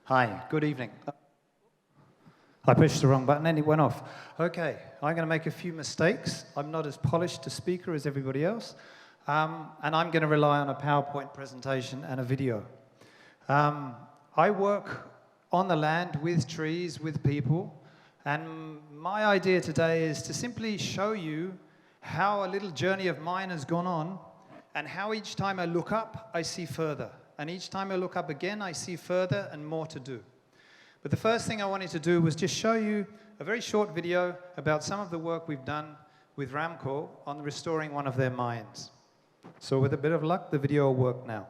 Hi, good evening. I pushed the wrong button and it went off. Okay, I'm going to make a few mistakes. I'm not as polished a speaker as everybody else. And I'm going to rely on a PowerPoint presentation and a video. I work on the land with trees, with people. And my idea today is to simply show you how a little journey of mine has gone on and how each time I look up, I see further. And each time I look up again, I see further and more to do. But the first thing I wanted to do was just show you a very short video about some of the work we've done with Ramco on restoring one of their mines. So with a bit of luck, the video will work now.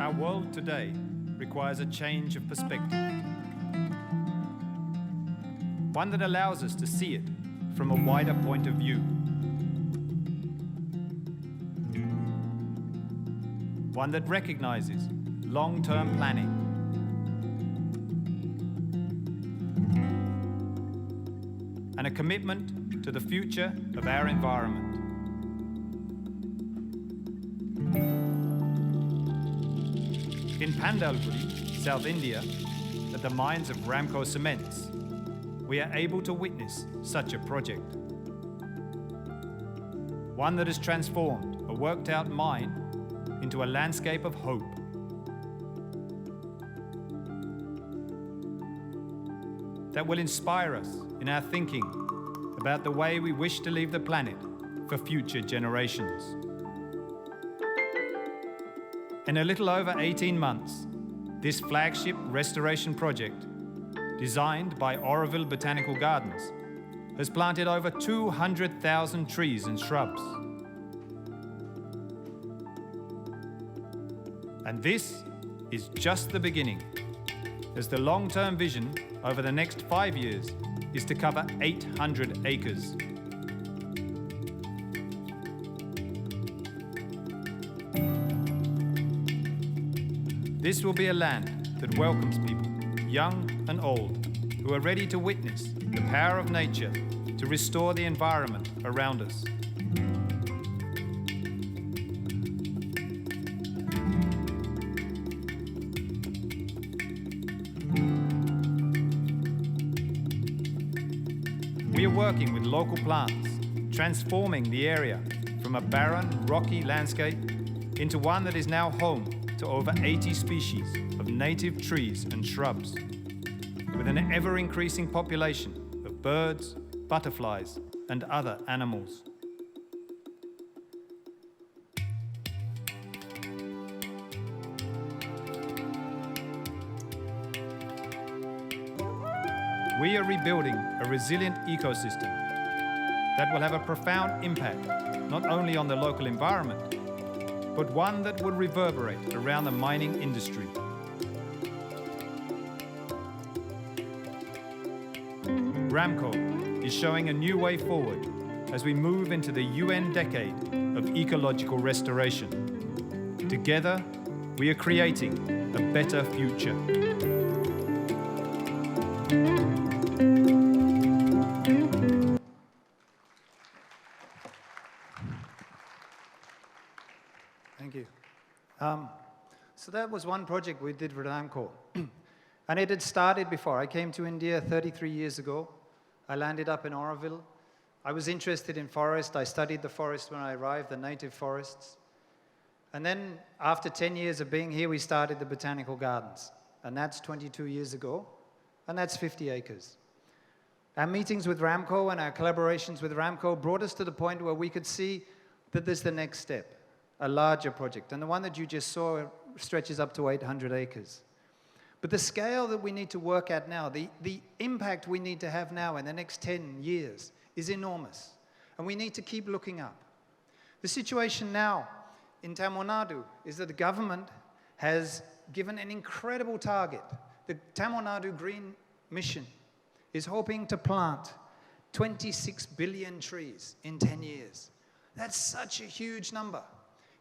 Our world today requires a change of perspective. One that allows us to see it from a wider point of view. One that recognizes long-term planning. And a commitment to the future of our environment. In Pandalguri, South India, at the mines of Ramco Cements, we are able to witness such a project. One that has transformed a worked-out mine into a landscape of hope. That will inspire us in our thinking about the way we wish to leave the planet for future generations. In a little over 18 months, this flagship restoration project, designed by Auroville Botanical Gardens, has planted over 200,000 trees and shrubs. And this is just the beginning, as the long-term vision over the next 5 years is to cover 800 acres. This will be a land that welcomes people, young and old, who are ready to witness the power of nature to restore the environment around us. We are working with local plants, transforming the area from a barren, rocky landscape into one that is now home to over 80 species of native trees and shrubs, with an ever-increasing population of birds, butterflies, and other animals. We are rebuilding a resilient ecosystem that will have a profound impact not only on the local environment, but one that will reverberate around the mining industry. Ramco is showing a new way forward as we move into the UN decade of ecological restoration. Together, we are creating a better future. Thank you. So that was one project we did with Ramco. And it had started before. I came to India 33 years ago. I landed up in Auroville. I was interested in forest. I studied the forest when I arrived, the native forests. And then after 10 years of being here, we started the Botanical Gardens. And that's 22 years ago. And that's 50 acres. Our meetings with Ramco and our collaborations with Ramco brought us to the point where we could see that there's the next step. A larger project, and the one that you just saw stretches up to 800 acres. But the scale that we need to work at now, the impact we need to have now in the next 10 years is enormous, and we need to keep looking up. The situation now in Tamil Nadu is that the government has given an incredible target. The Tamil Nadu Green Mission is hoping to plant 26 billion trees in 10 years. That's such a huge number.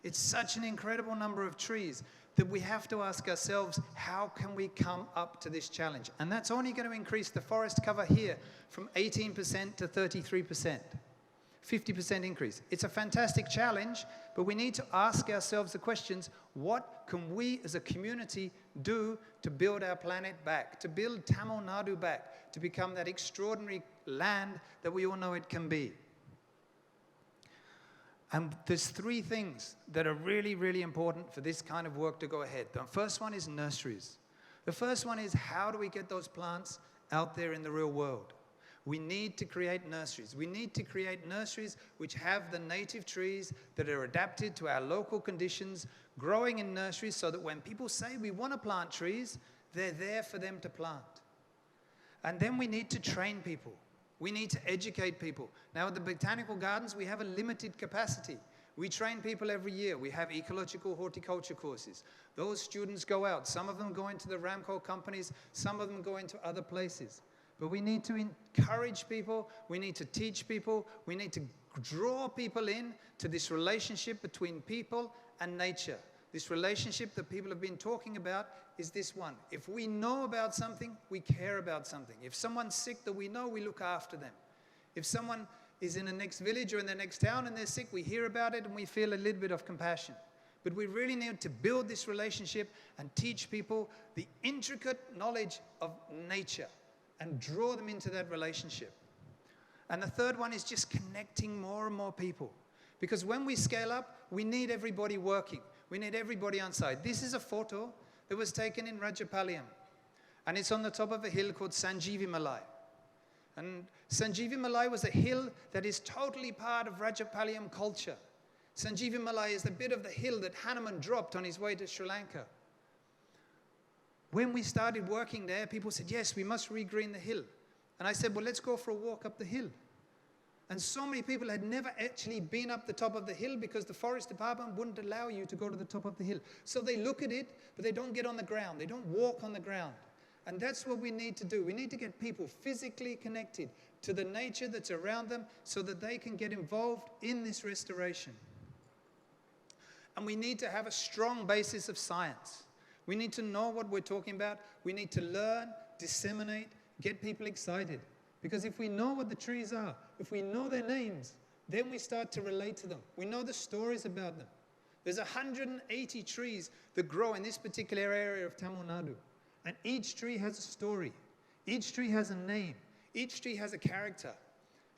It's such an incredible number of trees that we have to ask ourselves, how can we come up to this challenge? And that's only going to increase the forest cover here from 18% to 33%. 50% increase. It's a fantastic challenge, but we need to ask ourselves the questions, what can we as a community do to build our planet back, to build Tamil Nadu back, to become that extraordinary land that we all know it can be? And there's three things that are really, really important for this kind of work to go ahead. The first one is nurseries. The first one is, how do we get those plants out there in the real world? We need to create nurseries. We need to create nurseries which have the native trees that are adapted to our local conditions, growing in nurseries so that when people say we want to plant trees, they're there for them to plant. And then we need to train people. We need to educate people. Now at the Botanical Gardens, we have a limited capacity. We train people every year. We have ecological horticulture courses. Those students go out. Some of them go into the Ramco companies. Some of them go into other places. But we need to encourage people, we need to teach people, we need to draw people in to this relationship between people and nature. This relationship that people have been talking about is this one. If we know about something, we care about something. If someone's sick that we know, we look after them. If someone is in the next village or in the next town and they're sick, we hear about it and we feel a little bit of compassion. But we really need to build this relationship and teach people the intricate knowledge of nature and draw them into that relationship. And the third one is just connecting more and more people. Because when we scale up, we need everybody working. We need everybody on site. This is a photo that was taken in Rajapalayam. And it's on the top of a hill called Sanjeevi Malai. And Sanjeevi Malai was a hill that is totally part of Rajapalayam culture. Sanjeevi Malai is the bit of the hill that Hanuman dropped on his way to Sri Lanka. When we started working there, people said, yes, we must regreen the hill. And I said, well, let's go for a walk up the hill. And so many people had never actually been up the top of the hill because the forest department wouldn't allow you to go to the top of the hill. So they look at it, but they don't get on the ground. They don't walk on the ground. And that's what we need to do. We need to get people physically connected to the nature that's around them so that they can get involved in this restoration. And we need to have a strong basis of science. We need to know what we're talking about. We need to learn, disseminate, get people excited. Because if we know what the trees are, if we know their names, then we start to relate to them. We know the stories about them. There's 180 trees that grow in this particular area of Tamil Nadu. And each tree has a story. Each tree has a name. Each tree has a character.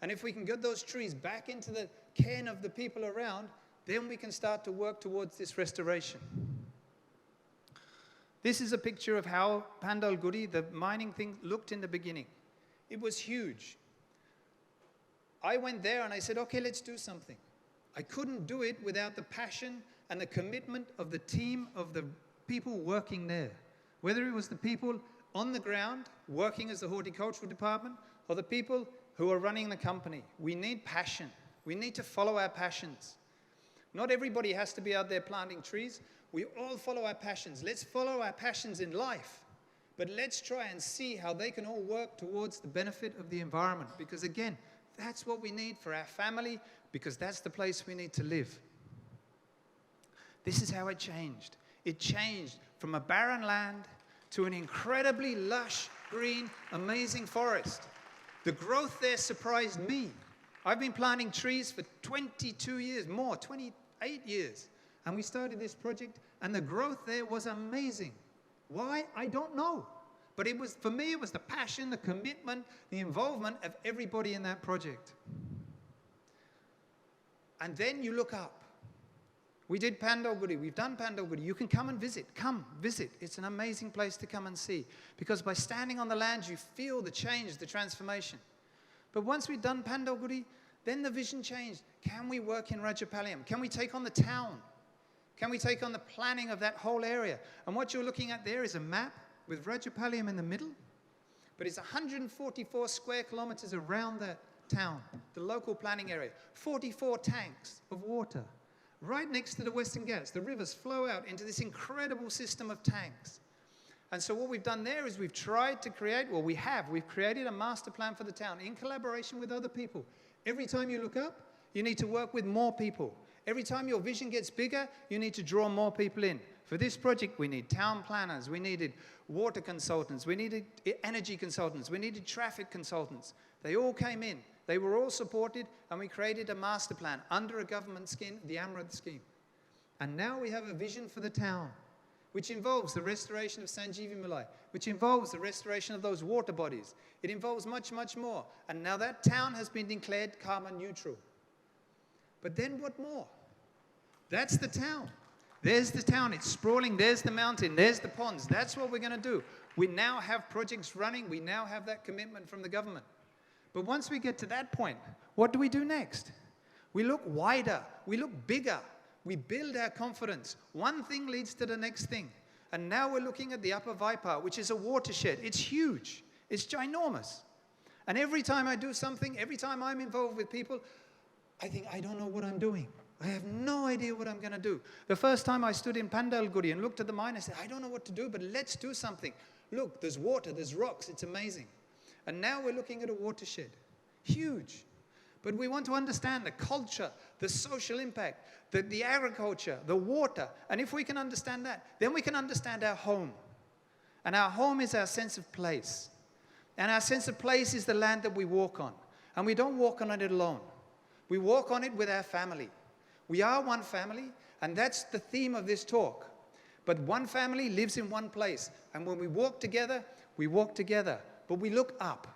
And if we can get those trees back into the ken of the people around, then we can start to work towards this restoration. This is a picture of how Pandalgudi, the mining thing, looked in the beginning. It was huge. I went there and I said, okay, let's do something. I couldn't do it without the passion and the commitment of the team of the people working there. Whether it was the people on the ground working as the horticultural department or the people who are running the company. We need passion. We need to follow our passions. Not everybody has to be out there planting trees. We all follow our passions. Let's follow our passions in life. But let's try and see how they can all work towards the benefit of the environment. Because again, that's what we need for our family, because that's the place we need to live. This is how it changed. It changed from a barren land to an incredibly lush, green, amazing forest. The growth there surprised me. I've been planting trees for 22 years, more, 28 years. And we started this project, and the growth there was amazing. Why? I don't know. But it was, for me, it was the passion, the commitment, the involvement of everybody in that project. And then you look up. We did Pandalgudi. We've done Pandalgudi. You can come and visit. Come, visit. It's an amazing place to come and see. Because by standing on the land, you feel the change, the transformation. But once we've done Pandalgudi, then the vision changed. Can we work in Rajapalayam? Can we take on the town? Can we take on the planning of that whole area? And what you're looking at there is a map with Rajapalayam in the middle. But it's 144 square kilometers around that town, the local planning area. 44 tanks of water. Right next to the Western Ghats, the rivers flow out into this incredible system of tanks. And so what we've done there is we've tried to create, we've created a master plan for the town in collaboration with other people. Every time you look up, you need to work with more people. Every time your vision gets bigger, you need to draw more people in. For this project, we need town planners, we needed water consultants, we needed energy consultants, we needed traffic consultants. They all came in, they were all supported, and we created a master plan under a government scheme, the Amrit scheme. And now we have a vision for the town, which involves the restoration of Sanjeevi Malai, which involves the restoration of those water bodies. It involves much, much more. And now that town has been declared carbon neutral. But then what more? That's the town. There's the town, it's sprawling, there's the mountain, there's the ponds. That's what we're going to do. We now have projects running, we now have that commitment from the government. But once we get to that point, what do we do next? We look wider, we look bigger. We build our confidence. One thing leads to the next thing. And now we're looking at the Upper Vaipar, which is a watershed. It's huge. It's ginormous. And every time I do something, every time I'm involved with people, I think, I don't know what I'm doing. I have no idea what I'm going to do. The first time I stood in Pandalguri and looked at the mine, I said, I don't know what to do, but let's do something. Look, there's water, there's rocks. It's amazing. And now we're looking at a watershed. Huge. But we want to understand the culture, the social impact, the agriculture, the water. And if we can understand that, then we can understand our home. And our home is our sense of place. And our sense of place is the land that we walk on. And we don't walk on it alone. We walk on it with our family. We are one family, and that's the theme of this talk. But one family lives in one place. And when we walk together, but we look up.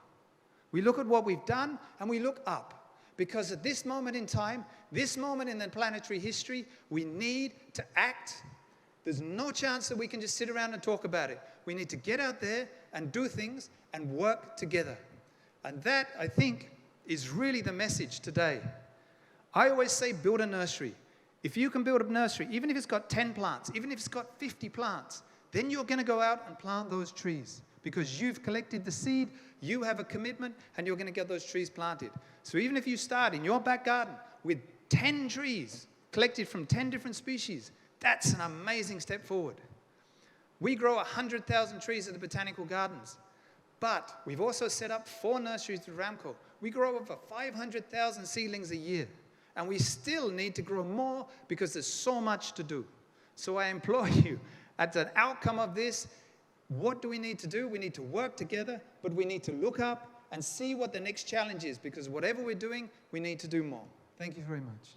We look at what we've done, and we look up. Because at this moment in time, this moment in the planetary history, we need to act. There's no chance that we can just sit around and talk about it. We need to get out there and do things and work together. And that, I think, is really the message today. I always say build a nursery. If you can build a nursery, even if it's got 10 plants, even if it's got 50 plants, then you're going to go out and plant those trees. Because you've collected the seed, you have a commitment, and you're going to get those trees planted. So even if you start in your back garden with 10 trees collected from 10 different species, that's an amazing step forward. We grow 100,000 trees at the Botanical Gardens, but we've also set up 4 nurseries with Ramco. We grow over 500,000 seedlings a year, and we still need to grow more because there's so much to do. So I implore you, as an outcome of this, what do we need to do? We need to work together, but we need to look up and see what the next challenge is, because whatever we're doing, we need to do more. Thank you very much.